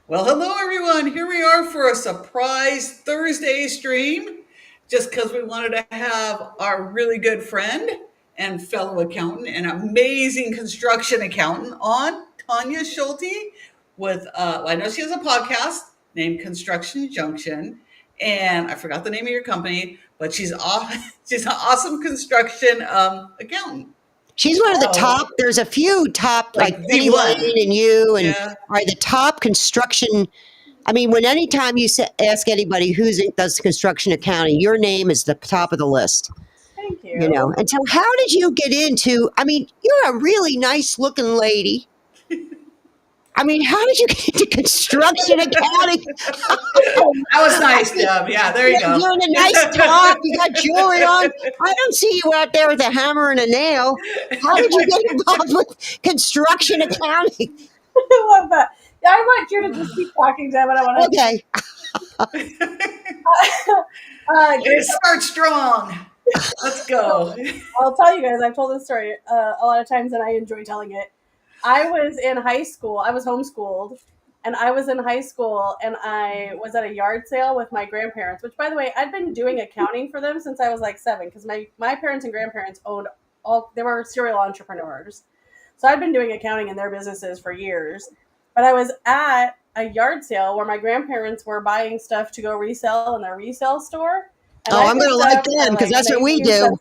Well, hello everyone. Here we are for a surprise Thursday stream, just because we wanted to have our really good friend and fellow accountant and amazing construction accountant on, Tonya Schulte, well, I know she has a podcast named Construction Junction, and I forgot the name of your company, but she's an awesome construction accountant. She's one of the So, top. There's a few top, like like the Penny one. Lane and you, and Yeah. are the top construction. I mean, when anytime you ask anybody does construction accounting, your name is the top of the list. Thank You know. you. And so, how did you get into? I mean, you're a really nice looking lady. I mean, how did you get into construction accounting? That was nice, Deb. Yeah, there you go. You're in a nice top. You got jewelry on. I don't see you out there with a hammer and a nail. How did you get involved with construction accounting? I love that. Yeah, I want you to just keep talking, Deb, but I want to. Okay. It starts strong. Let's go. I'll tell you guys, I've told this story a lot of times and I enjoy telling it. I was in high school, I was homeschooled, and I was in high school and I was at a yard sale with my grandparents, which, by the way, I'd been doing accounting for them since I was like 7 because my parents and grandparents owned they were serial entrepreneurs. So I'd been doing accounting in their businesses for years. But I was at a yard sale where my grandparents were buying stuff to go resell in their resale store. And Oh, I'm going to like them because that's what we do.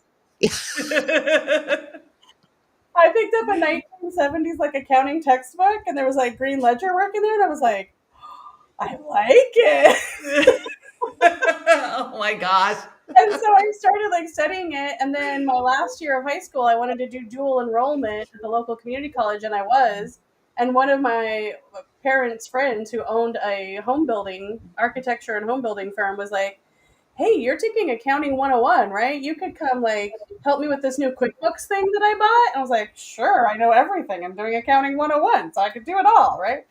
I picked up a 1970s like accounting textbook, and there was like green ledger work in there, and I was like, I like it. Oh my gosh. And so I started like studying it, and then my last year of high school, I wanted to do dual enrollment at the local community college, and I was. And one of my parents' friends who owned a home building, architecture and home building firm was like, hey, you're taking accounting 101, right? You could come like help me with this new QuickBooks thing that I bought. And I was like, sure, I know everything. I'm doing accounting 101, so I could do it all, right?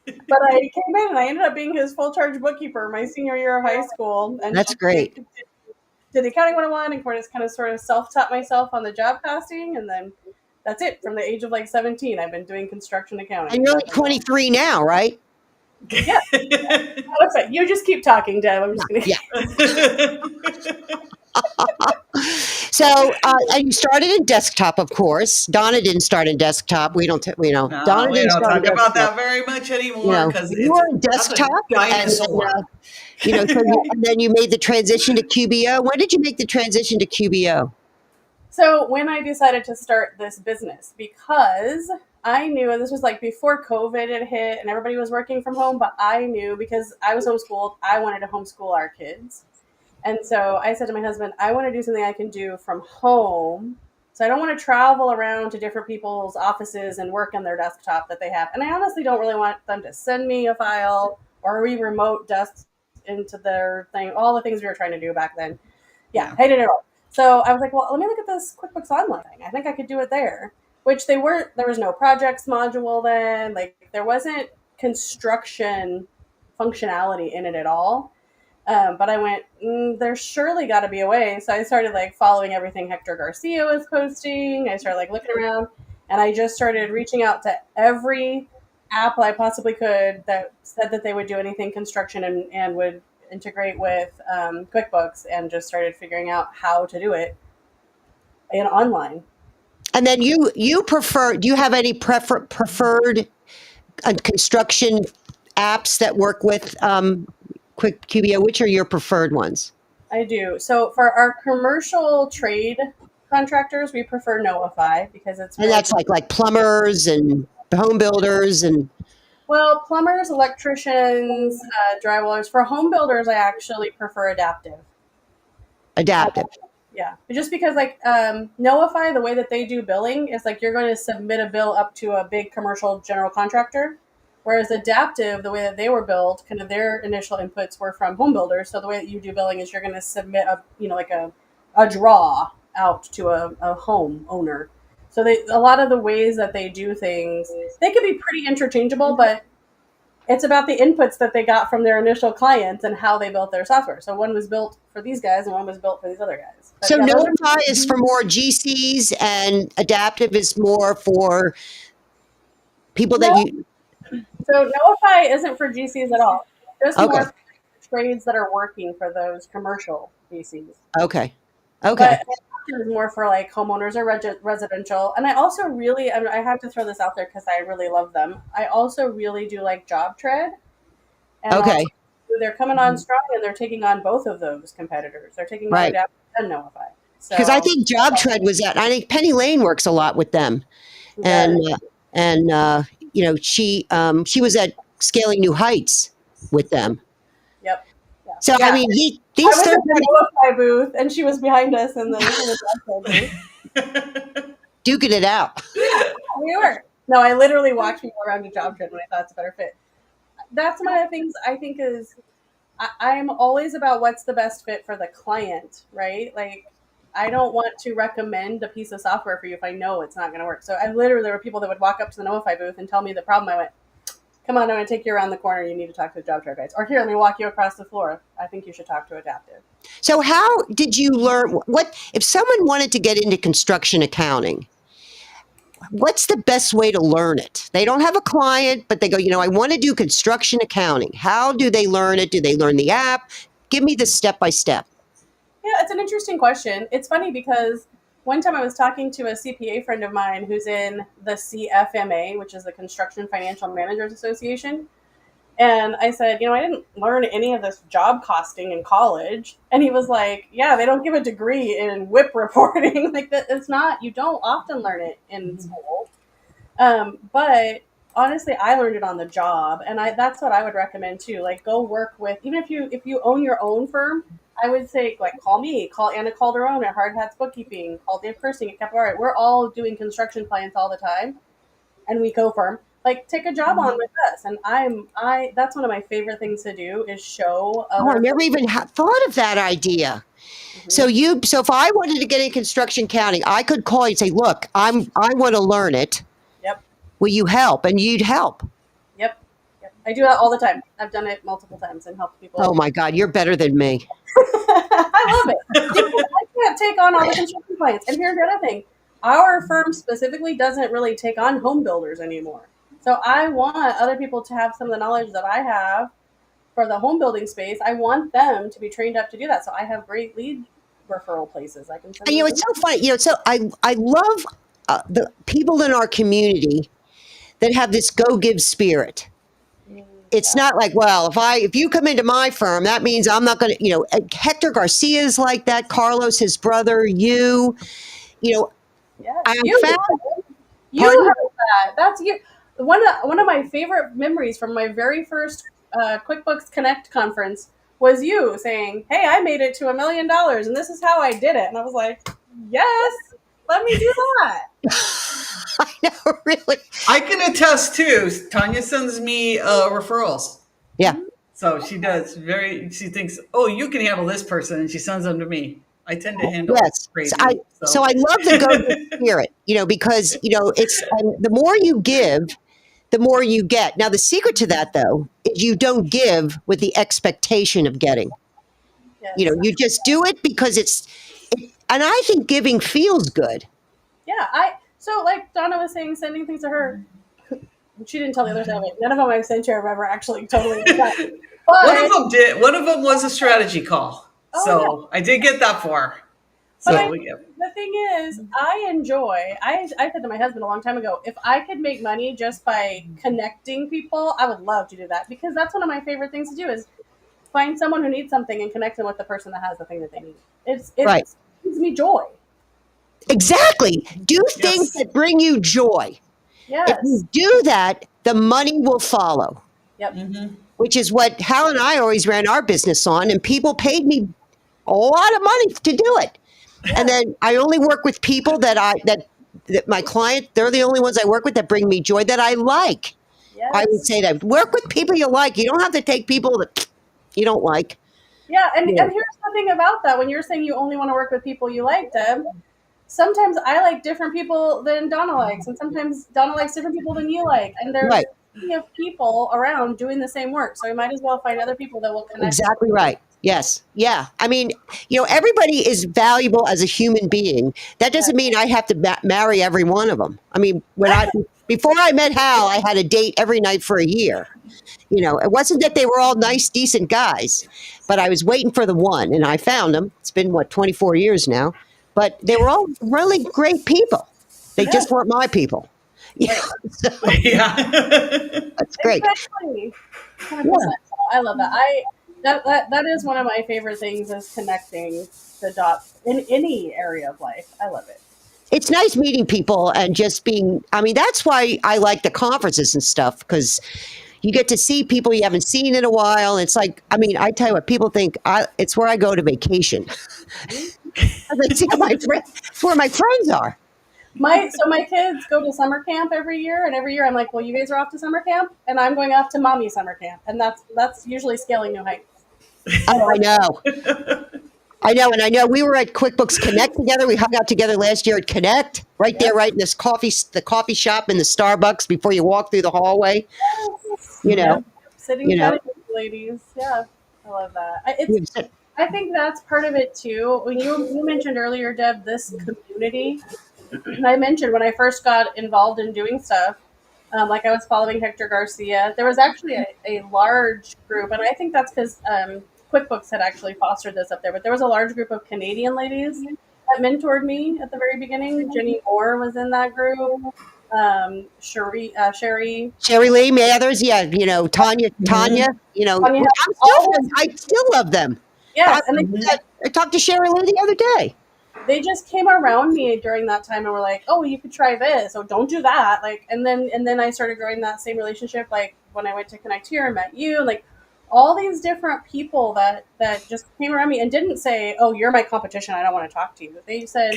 But I came in and I ended up being his full charge bookkeeper my senior year of high school. And That's great. Did the accounting 101 and kind of sort of self-taught myself on the job casting, and then that's it. From the age of like 17, I've been doing construction accounting. And you're like 23 now, right? Yeah. That's right. You just keep talking, Deb. I'm just going to. Yeah. So, and you started in desktop, of course. Donna didn't start in desktop. We don't, Donna We didn't don't start talk in about desktop. that very much anymore You know, because you were in desktop, dinosaur. and then you made the transition to QBO. When did you make the transition to QBO? So when I decided to start this business, because I knew, and this was like before COVID had hit and everybody was working from home, but I knew because I was homeschooled, I wanted to homeschool our kids. And so I said to my husband, I want to do something I can do from home. So I don't want to travel around to different people's offices and work on their desktop that they have. And I honestly don't really want them to send me a file or remote desks into their thing, all the things we were trying to do back then. Yeah, hated it all. So I was like, well, let me look at this QuickBooks Online thing. I think I could do it there, which there was no projects module then. Like there wasn't construction functionality in it at all. But I went, there's surely got to be a way. So I started like following everything Hector Garcia was posting. I started like looking around, and I just started reaching out to every app I possibly could that said that they would do anything construction and would integrate with QuickBooks, and just started figuring out how to do it online. And then you prefer? Do you have any preferred construction apps that work with Quick QBO? Which are your preferred ones? I do. So for our commercial trade contractors, we prefer Knowify because it's and that's like plumbers and home builders and. Well, plumbers, electricians, drywallers. For home builders, I actually prefer Adaptive. Yeah, just because like Knowify, the way that they do billing is like you're going to submit a bill up to a big commercial general contractor, whereas Adaptive, the way that they were built, kind of their initial inputs were from home builders. So the way that you do billing is you're going to submit a draw out to a home owner. So a lot of the ways that they do things, they could be pretty interchangeable, but it's about the inputs that they got from their initial clients and how they built their software. So one was built for these guys and one was built for these other guys. But so Knowify is for more GCs and Adaptive is more for people that you. So Knowify isn't for GCs at all. Just Okay. more for trades that are working for those commercial GCs. Okay. Okay. But it is more for like homeowners or residential. And I also really, I have to throw this out there because I really love them. I also really do like JobTread. And also, Okay. they're coming on strong and they're taking on both of those competitors. They're taking on Right. Adapt and Knowify. Because I So, think JobTread was at. I think Penny Lane works a lot with them, yeah, and she was at Scaling New Heights with them. yep. Yeah. So I Yeah. mean, I these was third at the Knowify booth and she was behind us in the JobTread booth. duking it out. Yeah, we were. No, I literally walked people around to JobTread when I thought it's a better fit. That's one of the things I think is I'm always about what's the best fit for the client, right? Like, I don't want to recommend a piece of software for you if I know it's not going to work. So I literally, there were people that would walk up to the Knowify booth and tell me the problem. I went, come on, I'm going to take you around the corner. You need to talk to the JobTread guys. Or here, let me walk you across the floor. I think you should talk to Adaptive. So how did you learn? What if someone wanted to get into construction accounting? What's the best way to learn it? They don't have a client, but they go, I want to do construction accounting. How do they learn it? Do they learn the app? Give me the step by step. Yeah, it's an interesting question. It's funny because one time I was talking to a CPA friend of mine who's in the CFMA, which is the Construction Financial Managers Association. And I said, I didn't learn any of this job costing in college. And he was like, yeah, they don't give a degree in WIP reporting. Like that, it's not, you don't often learn it in school. But honestly, I learned it on the job. And that's what I would recommend too. Like go work with, even if you own your own firm, I would say like call me, call Anna Calderon at Hard Hats Bookkeeping, call Dave Kersing at Capital. We're all doing construction clients all the time. And we co-firm. Like take a job on with us, and that's one of my favorite things to do is show Oh, I other. never even thought of that idea. Mhm. So if I wanted to get in construction accounting, I could call you and say, look, I want to learn it. Yep. Will you help? And you'd help. Yep. I do that all the time. I've done it multiple times and helped people. Oh my God, you're better than me. I love it. Because I can't take on all the construction clients. And here's the other thing. Our firm specifically doesn't really take on home builders anymore. So I want other people to have some of the knowledge that I have for the home building space. I want them to be trained up to do that. So I have great lead referral places. I can send And, it's so funny. So I love the people in our community that have this go give spirit. It's not like, well, if you come into my firm, that means I'm not going to, Hector Garcia is like that. Carlos, his brother, you. Yes, I you found. have that. That's you. One of my favorite memories from my very first QuickBooks Connect conference was you saying, "Hey, I made it to $1 million, and this is how I did it." And I was like, "Yes, let me do that." I know, really. I can attest too. Tonya sends me referrals. Yeah. So she does she thinks, oh, you can handle this person, and she sends them to me. I tend to handle Yes. crazy. So I love the go spirit, because, it's the more you give, the more you get. Now, the secret to that, though, is you don't give with the expectation of getting. Yes. You just do it because and I think giving feels good. Yeah, so like Donna was saying, sending things to her. She didn't tell the other side of it. None of them I've sent to her have ever actually totally done. But one of them did. One of them was a strategy call. Oh, So I did get that for her. So the thing is, I enjoy. I said to my husband a long time ago, if I could make money just by connecting people, I would love to do that because that's one of my favorite things to do is find someone who needs something and connect them with the person that has the thing that they need. It gives me joy. Exactly. Do things that bring you joy. Yes. If you do that, the money will follow. Yep. Mm-hmm. Which is what Hal and I always ran our business on, and people paid me a lot of money to do it. Yeah. And then I only work with people that my client, they're the only ones I work with that bring me joy that I like. Yes. I would say that work with people you like. You don't have to take people that you don't like. Yeah, and here's the thing about that. When you're saying you only want to work with people you like, Deb, sometimes I like different people than Donna likes, and sometimes Donna likes different people than you like. And there's plenty of people around doing the same work, so you might as well find other people that will connect. Exactly right. Yes. Yeah. I mean, everybody is valuable as a human being. That doesn't mean I have to marry every one of them. I mean, before I met Hal, I had a date every night for a year. It wasn't that they were all nice, decent guys, but I was waiting for the one, and I found them. It's been 24 years now, but they were all really great people. They just weren't my people. Yeah, so Yeah. that's great. Exactly. 100%. Yeah. I love that. That is one of my favorite things is connecting the dots in any area of life. I love it. It's nice meeting people and just being. I mean, that's why I like the conferences and stuff, because you get to see people you haven't seen in a while. It's like, I mean, I tell you what, people think it's where I go to vacation. It's where my friends are. My kids go to summer camp every year, and every year I'm like, well, you guys are off to summer camp, and I'm going off to mommy summer camp, and that's usually scaling new heights. Oh, I know. And I know we were at QuickBooks Connect together. We hung out together last year at Connect, right there, right in this the coffee shop in the Starbucks before you walk through the hallway. Sitting chatting with ladies. Yeah, I love that. I think that's part of it too. When you mentioned earlier, Deb, this community. I mentioned when I first got involved in doing stuff, like I was following Hector Garcia, there was actually a large group, and I think that's because QuickBooks had actually fostered this up there, but there was a large group of Canadian ladies that mentored me at the very beginning. Jenny Moore was in that group. Sherry Lee Mathers, Tonya, Tonya, I still love them. Yes, I talked to Sherry Lee the other day. They just came around me during that time and were like, "Oh, you could try this. Oh, don't do that." And then I started growing that same relationship. Like when I went to Connect Here and met you, like all these different people that just came around me and didn't say, "Oh, you're my competition. I don't want to talk to you." They said,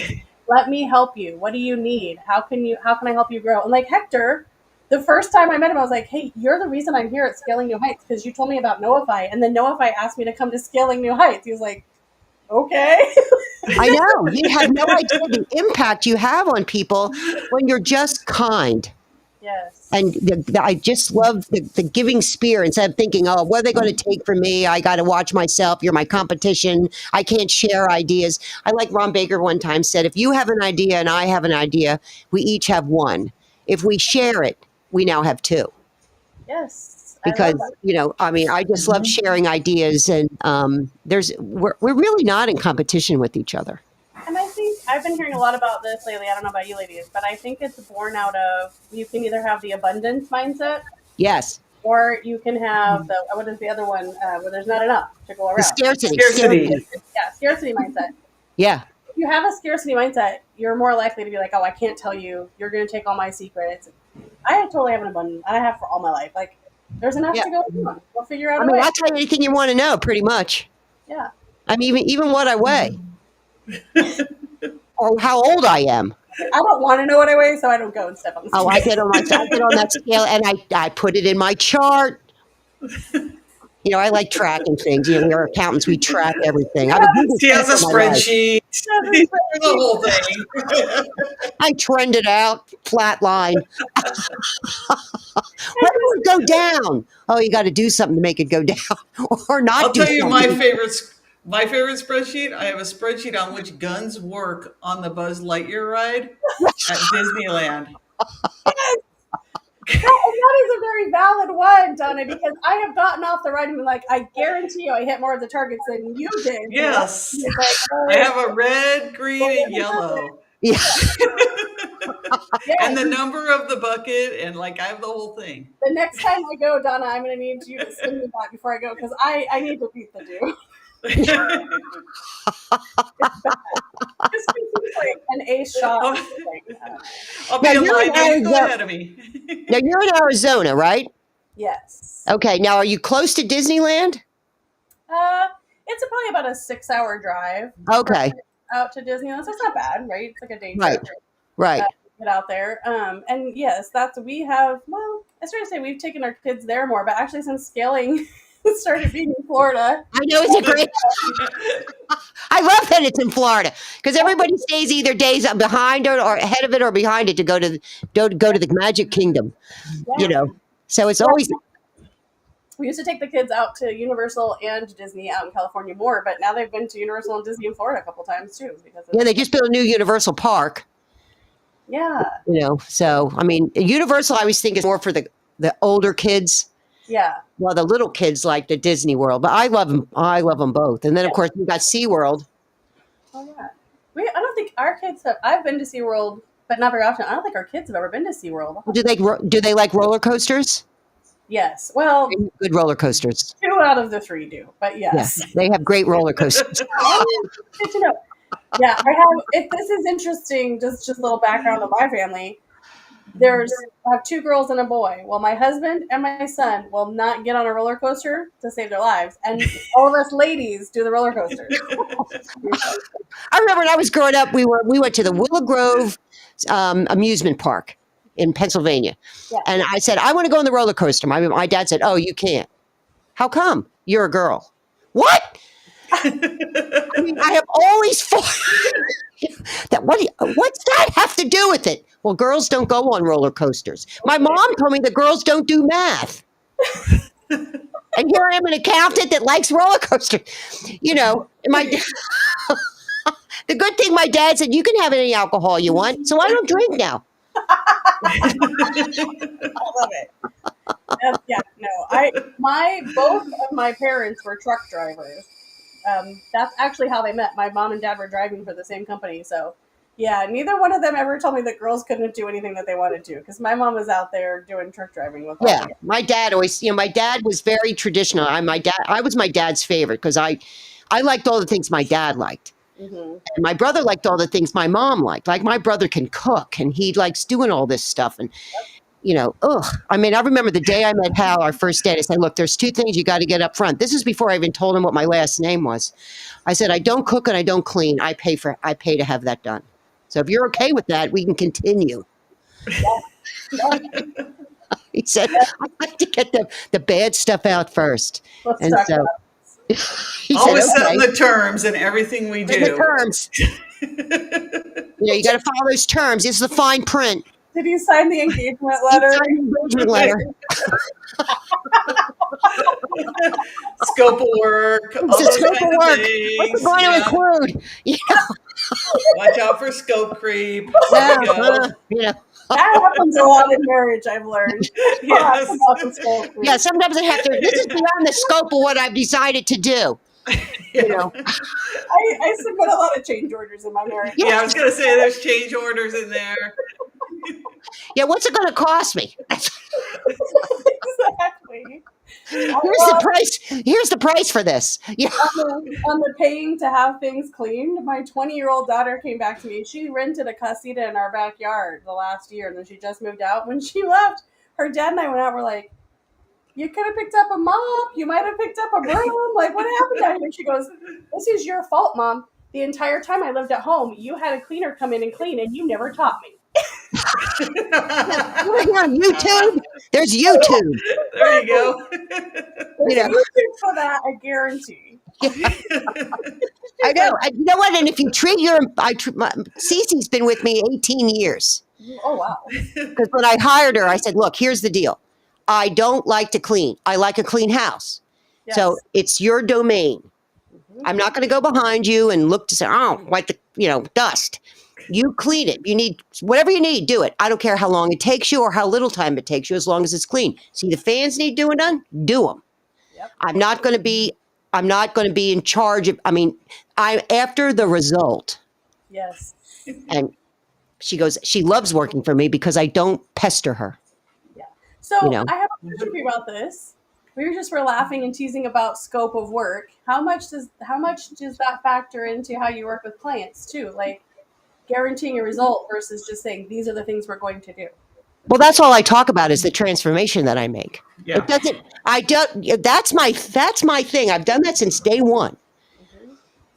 "Let me help you. What do you need? How can I help you grow?" And like Hector, the first time I met him, I was like, "Hey, you're the reason I'm here at Scaling New Heights because you told me about Knowify, and then Knowify asked me to come to Scaling New Heights." He was like, "Okay." I know. You have no idea the impact you have on people when you're just kind. Yes. And I just love the giving spirit instead of thinking, oh, what are they going to take from me? I got to watch myself. You're my competition. I can't share ideas. I like Ron Baker one time said, if you have an idea and I have an idea, we each have one. If we share it, we now have two. Yes. Because, I just love sharing ideas, and we're really not in competition with each other. And I think I've been hearing a lot about this lately. I don't know about you ladies, but I think it's born out of, you can either have the abundance mindset. Yes. Or you can have what is the other one, where there's not enough to go around. The scarcity. Yeah, scarcity mindset. Yeah. If you have a scarcity mindset, you're more likely to be like, oh, I can't tell you. You're going to take all my secrets. I totally have an abundance. I have for all my life. Like, there's enough to go on. We'll figure out a way. I'll tell you anything you want to know, pretty much. Yeah. I mean, even what I weigh. Or how old I am. I don't want to know what I weigh, so I don't go and step on the scale. Oh, I get on that scale, and I put it in my chart. I like tracking things. We're accountants. We track everything. She has a spreadsheet. The whole thing. I trend it out, flat line. Where do we go down? Oh, you got to do something to make it go down, or not. I'll tell you my favorite spreadsheet. I have a spreadsheet on which guns work on the Buzz Lightyear ride at Disneyland. That is a very valid one, Donna, because I have gotten off the ride and been like, I guarantee you I hit more of the targets than you did. Yes. I have a red, green, and yellow. Yeah. And the number of the bucket, and I have the whole thing. The next time I go, Donna, I'm going to need you to send me that before I go, because I need to beat the do. This is like an ace shot. I'll be alive. Go ahead of me. Now, you're in Arizona, right? Yes. Okay. Now, are you close to Disneyland? It's probably about a 6-hour drive. Okay. Out to Disneyland, so it's not bad, right? It's like a day trip. Right. Get out there. And yes, I started to say we've taken our kids there more, but actually since Scaling started being in Florida. I know, it's a great. I love that it's in Florida because everybody stays either days behind or ahead of it or behind it to go to the Magic Kingdom. Yeah. So it's always. We used to take the kids out to Universal and Disney out in California more, but now they've been to Universal and Disney in Florida a couple times too. Because Yeah, they just built a new Universal Park. yeah, So I mean, Universal I always think is more for the older kids. yeah. Well, the little kids like the Disney World, but I love them. I love them both. And then of course we got SeaWorld. Oh yeah. I don't think our kids have. I've been to SeaWorld, but not very often. I don't think our kids have ever been to SeaWorld. Do they like roller coasters? Yes. Well, Good roller coasters. 2 out of the 3 do, but yes. Yeah, they have great roller coasters. Good to know. Yeah, I have. If this is interesting, just a little background of my family. I have 2 girls and a boy. Well, my husband and my son will not get on a roller coaster to save their lives, and all of us ladies do the roller coasters. I remember when I was growing up, we went to the Willow Grove amusement park in Pennsylvania, Yeah. and I said I want to go on the roller coaster. My dad said, "Oh, you can't. How come? You're a girl." What? I mean, I have always thought that. What's that have to do with it? Well, girls don't go on roller coasters. My mom told me that girls don't do math. And here I am, an accountant that likes roller coasters. The good thing my dad said, you can have any alcohol you want, so I don't drink now. I love it. Yeah, no, both of my parents were truck drivers. That's actually how they met. My mom and dad were driving for the same company, so yeah, neither one of them ever told me that girls couldn't do anything that they wanted to, because my mom was out there doing truck driving with all of them. My dad always, my dad was very traditional. I was my dad's favorite because I liked all the things my dad liked. Mm-hmm. And my brother liked all the things my mom liked. Like my brother can cook and he likes doing all this stuff. And, I mean, I remember the day I met Hal, our first date, I said, look, there's 2 things you got to get up front. This is before I even told him what my last name was. I said, I don't cook and I don't clean. I pay to have that done. So if you're okay with that, we can continue. Yeah. He said, I like to get the bad stuff out first. Let's And talk so about he Always said, setting the terms in everything we do. the terms. You got to follow those terms. This is the fine print. Did you sign the engagement letter? Sign the engagement letter. Scope of work. All It's a those scope of kinds of work. things. What's it going to include? Watch out for scope creep. Yeah, There we go. That happens a lot in marriage, I've learned. Yes. Yeah, sometimes I have to. This is beyond the scope of what I've decided to do. Yeah. I submit a lot of change orders in my marriage. Yeah, I was going to say there's change orders in there. Yeah, what's it going to cost me? Exactly. Here's the price. Here's the price for this. Yeah. On the paying to have things cleaned, my 20-year-old daughter came back to me. She rented a casita in our backyard the last year, and then she just moved out. When she left, her dad and I went out. We're like, you could have picked up a mop. You might have picked up a broom. Like, what happened down here? She goes, this is your fault, Mom. The entire time I lived at home, you had a cleaner come in and clean, and you never taught me. On YouTube. There's YouTube. There you go. There's YouTube for that, I guarantee. I know. You know what? And if you treat Cece's been with me 18 years. Oh, wow. Because when I hired her, I said, look, here's the deal. I don't like to clean. I like a clean house. Yes. So it's your domain. Mm-hmm. I'm not going to go behind you and look to say, oh, like dust. You clean it. You need whatever you need, do it. I don't care how long it takes you or how little time it takes you, as long as it's clean. See, the fans need doing done, do them. Yep. I'm not going to be in charge of. I'm after the result. Yes. And she goes, she loves working for me because I don't pester her. Yeah. So I have a question for you about this. We were laughing and teasing about scope of work. How much does that factor into how you work with clients too? Like guaranteeing a result versus just saying these are the things we're going to do. Well, that's all I talk about is the transformation that I make. Yeah. It doesn't. I don't. That's my thing. I've done that since day one. Mm-hmm.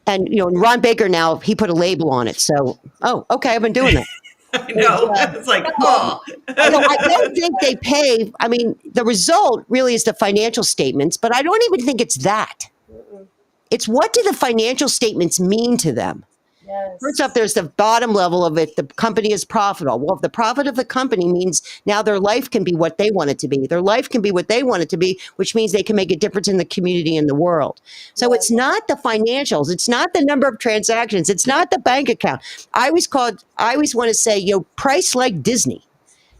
And Ron Baker now he put a label on it. So okay, I've been doing that. I know. It's like, oh. I don't think they pay. I mean, the result really is the financial statements, but I don't even think it's that. Mm-mm. It's what do the financial statements mean to them? First off, Yes. there's the bottom level of it. The company is profitable. Well, if the profit of the company means now their life can be what they want it to be. Their life can be what they want it to be, which means they can make a difference in the community and the world. So Yes. it's not the financials. It's not the number of transactions. It's not the bank account. I always want to say, price like Disney.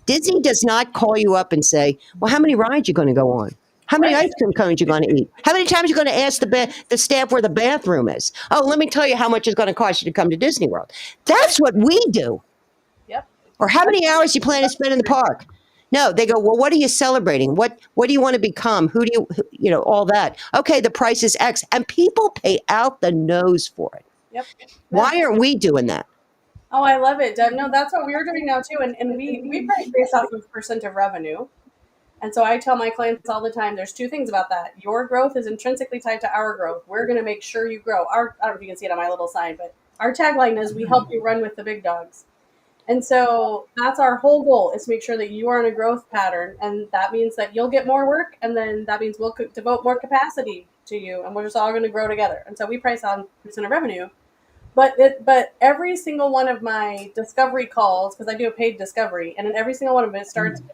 Disney does not call you up and say, well, how many rides you going to go on? How many Right. ice cream cones you going to eat? How many times you going to ask the staff where the bathroom is? Oh, let me tell you how much it's going to cost you to come to Disney World. That's what we do. Yep. Or how many hours you plan to spend in the park? No, they go, well, what are you celebrating? What do you want to become? Who do all that. Okay, the price is X. And people pay out the nose for it. Yep. Why aren't we doing that? Oh, I love it, Deb. No, that's what we're doing now too. And we price based off of percent of revenue. And so I tell my clients all the time, there's two things about that. Your growth is intrinsically tied to our growth. We're going to make sure you grow. I don't know if you can see it on my little sign, but our tagline is we help you run with the big dogs. And so that's our whole goal, is to make sure that you are in a growth pattern. And that means that you'll get more work. And then that means we'll devote more capacity to you. And we're just all going to grow together. And so we price on percent of revenue. But every single one of my discovery calls, because I do a paid discovery, and in every single one of them, it starts with,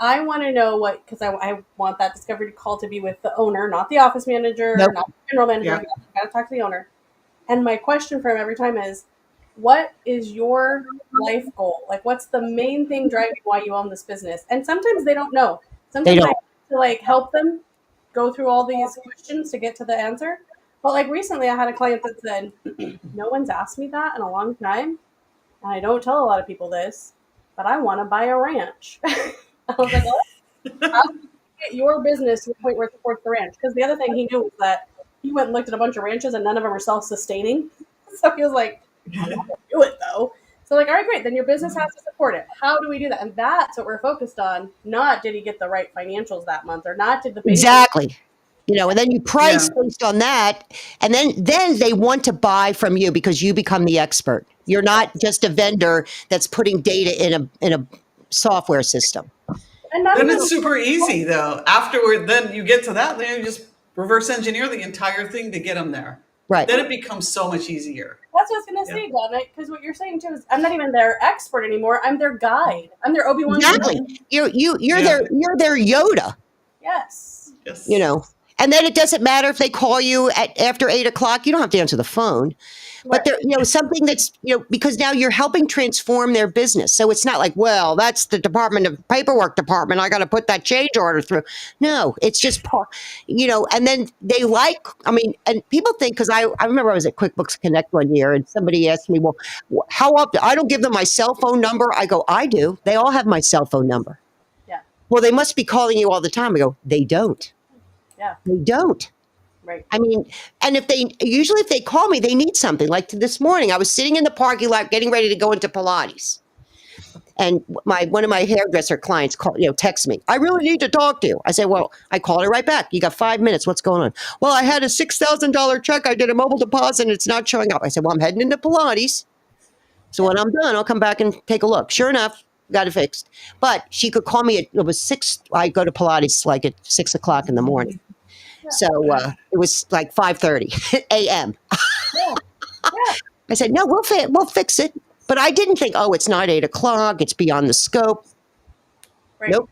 I want to know because I want that discovery call to be with the owner, not the office manager, Nope. not the general manager. Yeah. I got to talk to the owner. And my question for him every time is, what is your life goal? Like, what's the main thing driving why you own this business? And sometimes they don't know. Sometimes They I don't. have to help them go through all these questions to get to the answer. But recently I had a client that said, no one's asked me that in a long time. And I don't tell a lot of people this, but I want to buy a ranch. I was like, well, how do you get your business to the point where it supports the ranch? Because the other thing he knew was that he went and looked at a bunch of ranches and none of them are self-sustaining. So he was like, I want to do it though. So all right, great. Then your business has to support it. How do we do that? And that's what we're focused on. Not did he get the right financials that month, or not did the basic. Exactly. And then you price Yeah. based on that, and then they want to buy from you because you become the expert. You're not just a vendor that's putting data in a software system. And not Then even, it's super easy though. Afterward, then you get to that, then you just reverse engineer the entire thing to get them there. Right. Then it becomes so much easier. that's what I was going to say, Donna, because what you're saying too is I'm not even their expert anymore. I'm their guide. I'm their Obi-Wan. Exactly. You're Yeah. their Yoda. Yes. Yes. And then it doesn't matter if they call you after 8:00. You don't have to answer the phone. But there, something that's, because now you're helping transform their business. So it's not like, well, that's the paperwork department. I got to put that change order through. No, it's just, and then they and people think, because I remember I was at QuickBooks Connect one year and somebody asked me, well, how often? I don't give them my cell phone number. I go, I do. They all have my cell phone number. Yeah. Well, they must be calling you all the time. I go, they don't. Yeah. They don't. Right. I mean, and if they call me, they need something. Like this morning, I was sitting in the parking lot getting ready to go into Pilates. And one of my hairdresser clients text me. I really need to talk to you. I say, well, I called her right back. You got 5 minutes. What's going on? Well, I had a $6,000 check. I did a mobile deposit and it's not showing up. I said, well, I'm heading into Pilates. So when I'm done, I'll come back and take a look. Sure enough, got it fixed. But she could call me it was 6. I go to Pilates like at 6:00 in the morning. So it was like 5:30 a.m. Yeah. Yeah. I said, no, we'll fix it. But I didn't think, oh, it's not 8:00. It's beyond the scope. Right. Nope.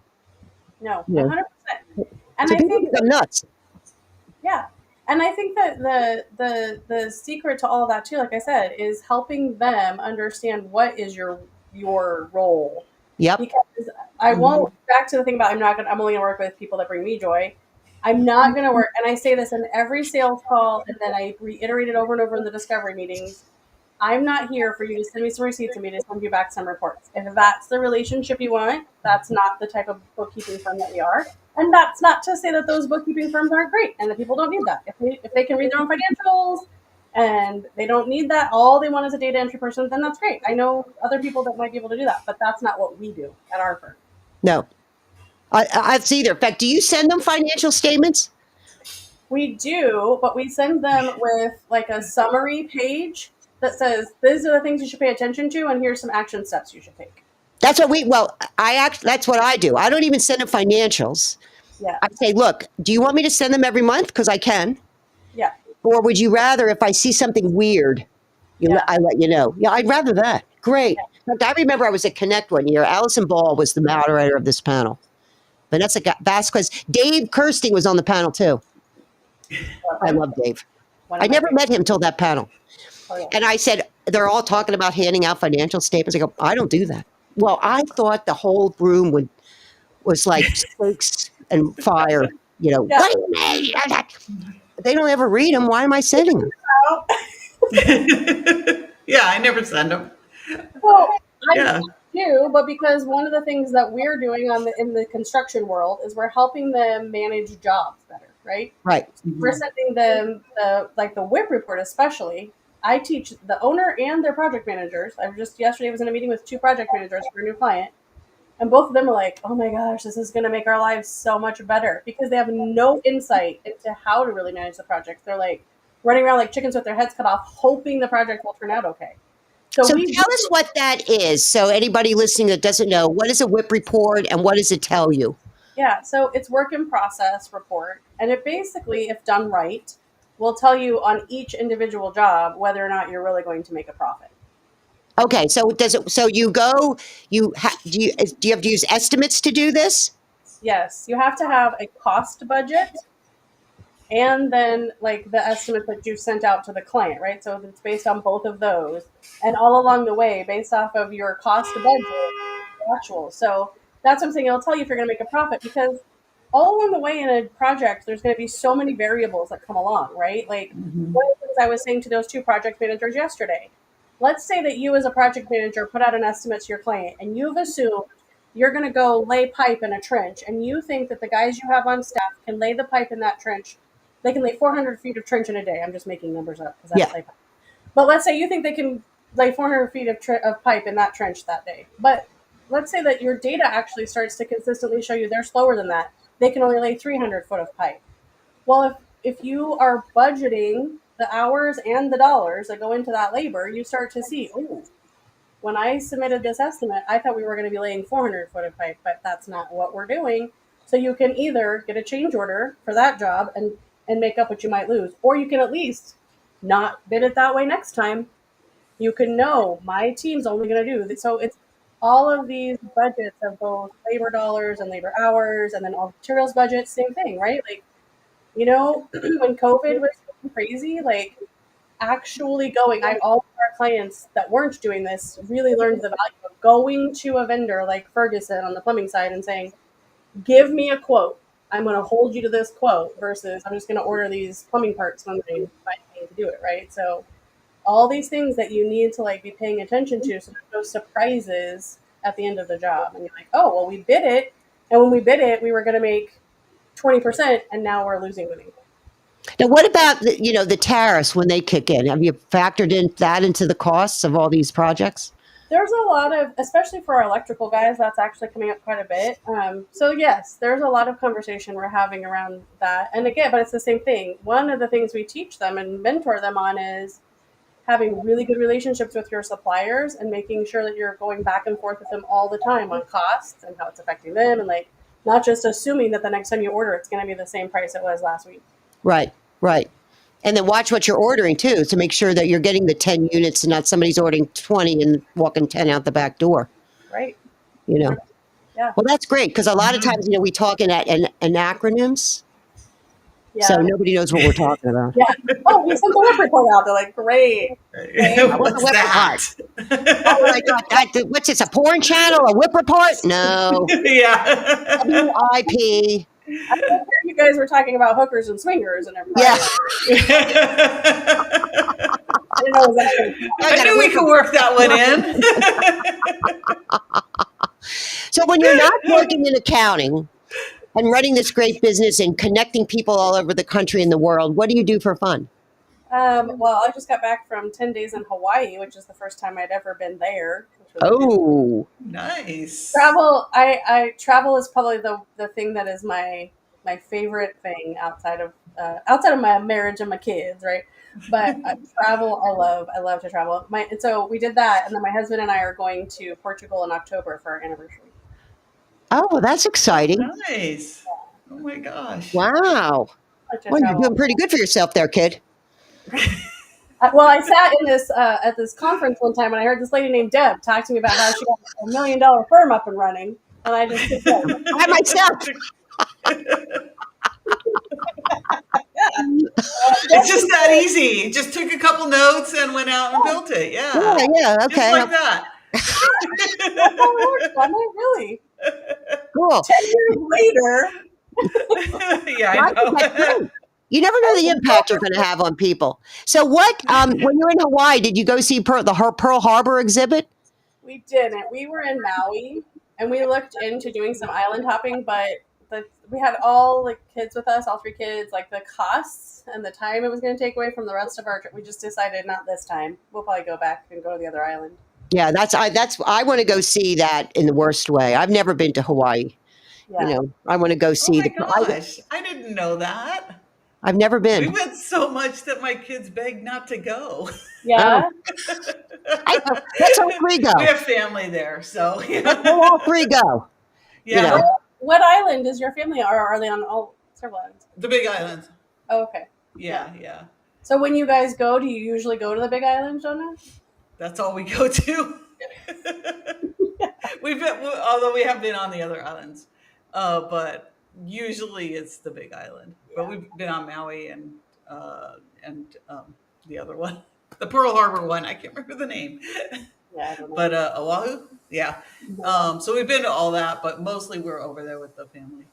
No, Yeah. 100%. And So I people think, think I'm nuts. yeah. And I think that the secret to all of that too, like I said, is helping them understand what is your role. Yep. Because I won't, back to the thing about I'm only gonna work with people that bring me joy. I'm not gonna work, and I say this in every sales call, and then I reiterate it over and over in the discovery meetings. I'm not here for you to send me some receipts and me to send you back some reports. If that's the relationship you want, that's not the type of bookkeeping firm that we are. And that's not to say that those bookkeeping firms aren't great and that people don't need that. If they can read their own financials and they don't need that, all they want is a data entry person, then that's great. I know other people that might be able to do that, but that's not what we do at our firm. No. I've either. In fact, do you send them financial statements? We do, but we send them with like a summary page that says, these are the things you should pay attention to, and here's some action steps you should take. That's what that's what I do. I don't even send them financials. Yeah. I say, look, do you want me to send them every month? Because I can. Yeah. Or would you rather, if I see something weird, Yeah. I let you know. Yeah, I'd rather that. Great. In fact, I remember I was at Connect one year. Allison Ball was the moderator of this panel. Vanessa Vasquez, Dave Kirsting was on the panel too. I love Dave. One I of my never favorites. met him till that panel. Oh, yeah. And I said, they're all talking about handing out financial statements. I go, I don't do that. Well, I thought the whole room was like stakes and fire. You know, Yeah. what do you mean? They don't ever read them. Why am I sending them? Yeah, I never send them. Well, I Yeah. do, but because one of the things that we're doing in the construction world is we're helping them manage jobs better, right? Right. We're sending them the WIP report, especially. I teach the owner and their project managers. I just yesterday was in a meeting with 2 project managers for a new client, and both of them were like, "Oh my gosh, this is going to make our lives so much better," because they have no insight into how to really manage the project. They're like running around like chickens with their heads cut off, hoping the project will turn out okay. So tell us what that is. So anybody listening that doesn't know, what is a WIP report and what does it tell you? Yeah, so it's work in process report, and it basically, if done right, will tell you on each individual job whether or not you're really going to make a profit. Okay, so does it? So you go. Do you have to use estimates to do this? Yes, you have to have a cost budget and then like the estimate that you sent out to the client, right? So it's based on both of those, and all along the way, based off of your cost budget, actual. So that's something it'll tell you if you're going to make a profit, because all along the way in a project, there's going to be so many variables that come along, right? Like one of the things I was saying to those 2 project managers yesterday. Let's say that you as a project manager put out an estimate to your client and you've assumed you're going to go lay pipe in a trench, and you think that the guys you have on staff can lay the pipe in that trench. They can lay 400 feet of trench in a day. I'm just making numbers up because that's lay pipe. But let's say you think they can lay 400 feet of pipe in that trench that day. But let's say that your data actually starts to consistently show you they're slower than that. They can only lay 300 foot of pipe. Well, if you are budgeting the hours and the dollars that go into that labor, you start to see, oh, when I submitted this estimate, I thought we were going to be laying 400 foot of pipe, but that's not what we're doing. So you can either get a change order for that job and make up what you might lose, or you can at least not bid it that way next time. You can know my team's only going to do this. So it's all of these budgets of both labor dollars and labor hours, and then all materials budgets, same thing, right? Like, when COVID was crazy, like actually going, all of our clients that weren't doing this really learned the value of going to a vendor like Ferguson on the plumbing side and saying, give me a quote. I'm going to hold you to this quote versus I'm just going to order these plumbing parts when they find me to do it, right? So all these things that you need to like be paying attention to, so there's no surprises at the end of the job. And you're like, oh, well, we bid it, and when we bid it, we were going to make 20%, and now we're losing money. Now, what about the tariffs when they kick in? Have you factored into the costs of all these projects? There's a lot of, especially for our electrical guys, that's actually coming up quite a bit. So yes, there's a lot of conversation we're having around that. And again, but it's the same thing. One of the things we teach them and mentor them on is having really good relationships with your suppliers and making sure that you're going back and forth with them all the time on costs and how it's affecting them, and like not just assuming that the next time you order it's going to be the same price it was last week. Right. And then watch what you're ordering too, to make sure that you're getting the 10 units and not somebody's ordering 20 and walking 10 out the back door. Right. Yeah. Well, that's great, because a lot of times, we talk in acronyms. Yeah. So nobody knows what we're talking about. Yeah. Oh, we sent the WIP report out. They're like, great. What's that? Oh my God! What's this? A porn channel? A WIP report? No. Yeah. WIP. I thought you guys were talking about hookers and swingers and everything. Yeah. I knew we could work that one in. So when you're not working in accounting and running this great business and connecting people all over the country and the world, what do you do for fun? Well, I just got back from 10 days in Hawaii, which is the first time I'd ever been there. Oh, nice. Travel. I travel is probably the thing that is my favorite thing outside of my marriage and my kids, right? But travel, I love to travel. And so we did that, and then my husband and I are going to Portugal in October for our anniversary. Oh, that's exciting! Nice. Oh my gosh! Wow. Well, you're doing pretty good for yourself there, kid. Well, I sat in this at this conference one time, and I heard this lady named Deb talk to me about how she got a $1 million firm up and running, and I just sit there. I myself. It's just that easy. Just took a couple notes and went out and built it. Yeah. Yeah, Just okay. like that. That's how it works, doesn't it? Really. Cool. 10 years later. Yeah, I know. That's great. You never know the impact you're going to have on people. So what, when you were in Hawaii, did you go see the Pearl Harbor exhibit? We didn't. We were in Maui, and we looked into doing some island hopping, but we had all the kids with us, all 3 kids. Like the costs and the time it was going to take away from the rest of our trip, we just decided not this time. We'll probably go back and go to the other island. Yeah, I want to go see that in the worst way. I've never been to Hawaii. Yeah. You know, I want to go see Oh my gosh, I didn't know that. I've never been. We went so much that my kids begged not to go. Yeah. Let's all 3 go. We have family there, so yeah. Let's all 3 go. Yeah. You know. What island is your family, or are they on all several islands? The Big Island. Oh, okay. Yeah. So when you guys go, do you usually go to the Big Island, Jonah? That's all we go to. We've been, although we have been on the other islands, but usually it's the Big Island. But we've been on Maui and the other one, the Pearl Harbor one. I can't remember the name. Yeah, I don't know. But Oahu, yeah. So we've been to all that, but mostly we're over there with the family.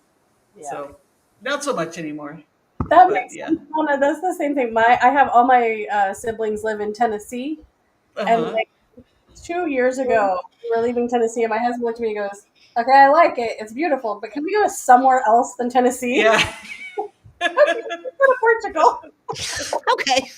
Yeah. So not so much anymore. That But, makes yeah. sense. Mona, that's the same thing. I have all my siblings live in Tennessee, and Uh-huh. like 2 years ago, we were leaving Tennessee, and my husband looked at me and goes, "Okay, I like it. It's beautiful, but can we go somewhere else than Tennessee?" Yeah. Go to Portugal. Okay.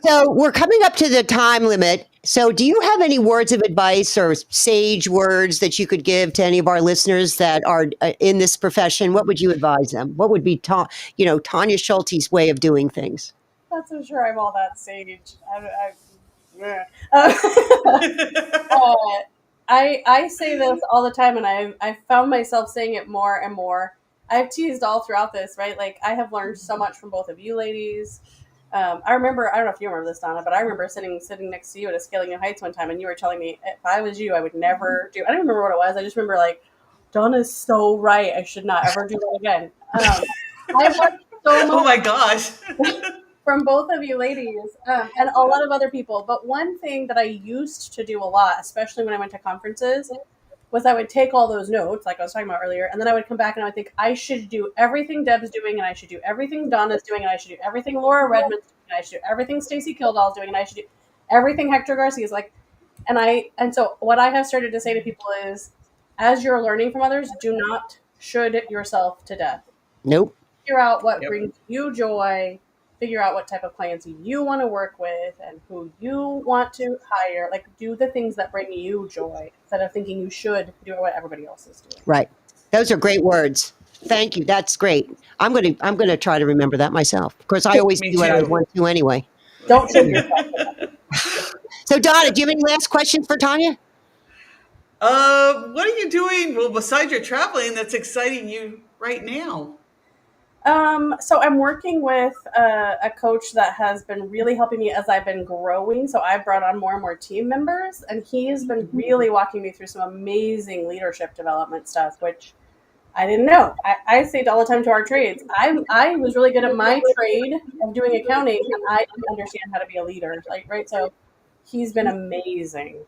So we're coming up to the time limit. So do you have any words of advice or sage words that you could give to any of our listeners that are in this profession? What would you advise them? What would be Tonya Schulte's way of doing things? Not so sure I'm all that sage. I say this all the time, and I found myself saying it more and more. I've teased all throughout this, right? Like, I have learned so much from both of you ladies. I remember, I don't know if you remember this, Donna, but I remember sitting next to you at a Scaling New Heights one time, and you were telling me, if I was you, I would never do, I don't remember what it was. I just remember, like, Donna's so right. I should not ever do that again. I've learned so much. Oh my gosh. From both of you ladies, and a lot of other people. But one thing that I used to do a lot, especially when I went to conferences, was I would take all those notes, like I was talking about earlier, and then I would come back and I would think, I should do everything Deb's doing, and I should do everything Donna's doing, and I should do everything Laura Redmond's doing, and I should do everything Stacey Kildall's doing, and I should do everything Hector Garcia's like. And so what I have started to say to people is, as you're learning from others, do not should yourself to death. Nope. Figure out what brings you joy. Figure out what type of clients you want to work with and who you want to hire. Like, do the things that bring you joy instead of thinking you should do what everybody else is doing. Right. Those are great words. Thank you. That's great. I'm gonna try to remember that myself. Of course, I always Me do what I too. want to anyway. Don't shoot yourself. So Donna, do you have any last questions for Tonya? What are you doing? Well, besides your traveling, that's exciting you right now. So I'm working with a coach that has been really helping me as I've been growing. So I've brought on more and more team members, and he has been really walking me through some amazing leadership development stuff, which I didn't know. I say it all the time to our trades. I was really good at my trade of doing accounting, and I didn't understand how to be a leader. Right? So he's been amazing.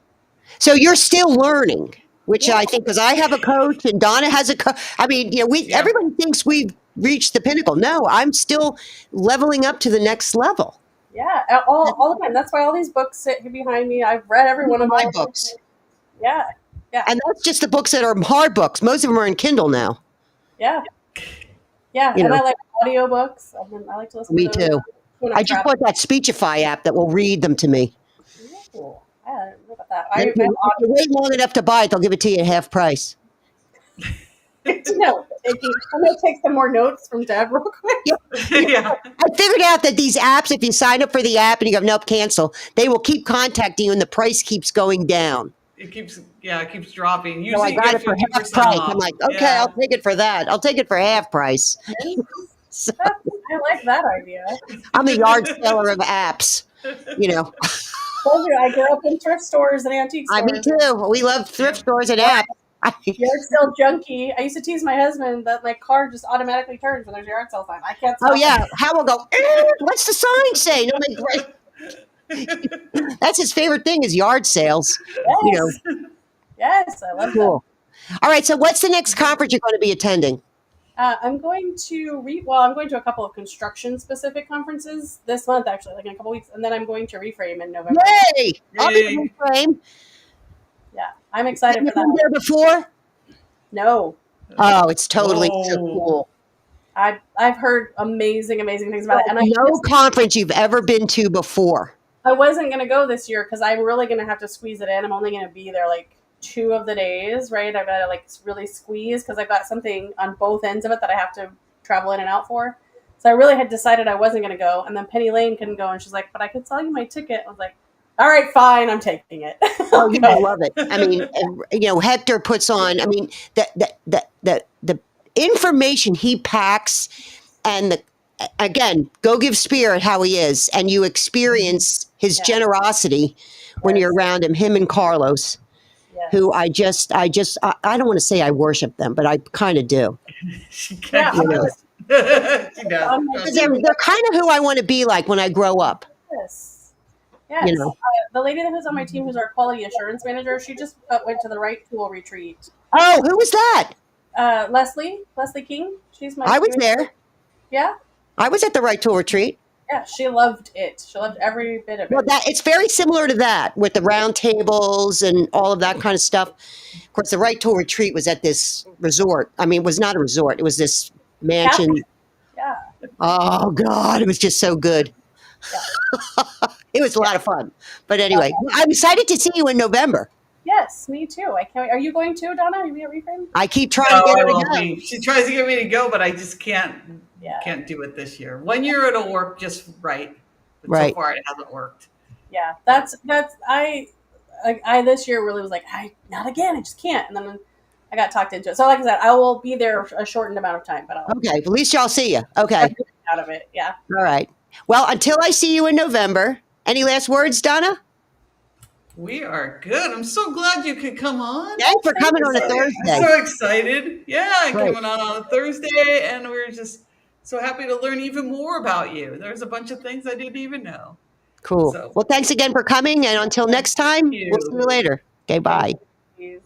So you're still learning, which I think, because I have a coach and Donna has a coach. I mean, everybody thinks we've reached the pinnacle. No, I'm still leveling up to the next level. Yeah, all the time. That's why all these books sit behind me. I've read every one of my them. books. Yeah. And that's just the books that are hard books. Most of them are in Kindle now. Yeah. Yeah, and I like audiobooks. I like to listen Me to them. too. I just bought that Speechify app that will read them to me. Ooh, I don't know about that. If you wait long enough to buy it, they'll give it to you at half price. No, I'm going to take some more notes from Deb real quick. Yeah. I figured out that these apps, if you sign up for the app and you go, nope, cancel, they will keep contacting you and the price keeps going down. It keeps dropping. So I Usually got you it for get half 50% price. off. I'm like, okay, I'll take it for that. I'll take it for half price. So I like that idea. I'm a yard seller of apps. You know, Told you, I grew up in thrift stores and antique me stores. too. We love thrift stores and apps. Yard sale junkie. I used to tease my husband that my car just automatically turns when there's a yard sale sign. I can't stop Oh yeah, it. Hal will go. What's the sign say? That's his favorite thing is yard sales. You know, Yes. Yes, I love cool. All right, so what's the next conference you're going to be attending? I'm going to I'm going to a couple of construction specific conferences this month, actually, like in a couple weeks, and then I'm going to Reframe in November. Yay! I'll be in the frame. Yeah, I'm excited Have you for been that. there before? No, Oh, it's totally so Oh. cool. I've heard amazing things about it, and No conference you've ever been to before. I wasn't going to go this year because I'm really going to have to squeeze it in. I'm only going to be there like 2 of the days, right? I've got to like really squeeze because I've got something on both ends of it that I have to travel in and out for. So I really had decided I wasn't going to go. And then Penny Lane couldn't go. And she's like, but I could sell you my ticket. I was like, all right, fine. I'm taking it. Oh, you love it. I mean, you know, Hector puts on, I mean, the information he packs and again, go give Spirit how he is. And you experience his Yeah. generosity when you're around him and Carlos. Yes. Who I don't want to say I worship them, but I kind of do. She Yeah, kind of does. She does. Because they're kind of who I want to be like when I grow up. Yes. Yes. You know. The lady that was on my team, who's our quality assurance manager, she just went to the Right Tool retreat. Oh, who was that? Leslie King. She's my. I was there. Yeah. I was at the Right Tool retreat. Yeah, she loved it. She loved every bit of it. Well, it's very similar to that with the round tables and all of that kind of stuff. Of course, the Right Tool retreat was at this resort. I mean, it was not a resort. It was this mansion. Yeah. Oh, God. It was just so good. Yeah. It was a lot of fun. But anyway, I'm excited to see you in November. Yes, me too. I can't wait. Are you going too, Donna? Are you be at Reframe? I keep trying No, to get I her to won't go. be. She tries to get me to go, but I just can't do it this year. 1 year it'll work just right. But Right. so far it hasn't worked. Yeah, that's I this year really was like, not again. I just can't. And then I got talked into it. So like I said, I will be there a shortened amount of time, but I'll Okay. At least y'all see you. Okay. out of it. Yeah. All right. Well, until I see you in November, any last words, Donna? We are good. I'm so glad you could come on. Thanks for coming on a I'm Thursday. so excited. Yeah, Great. coming on a Thursday, and we're just so happy to learn even more about you. There's a bunch of things I didn't even know. Cool. So- Well, thanks again for coming. And until next time, you. we'll see you later. Okay, bye. Please.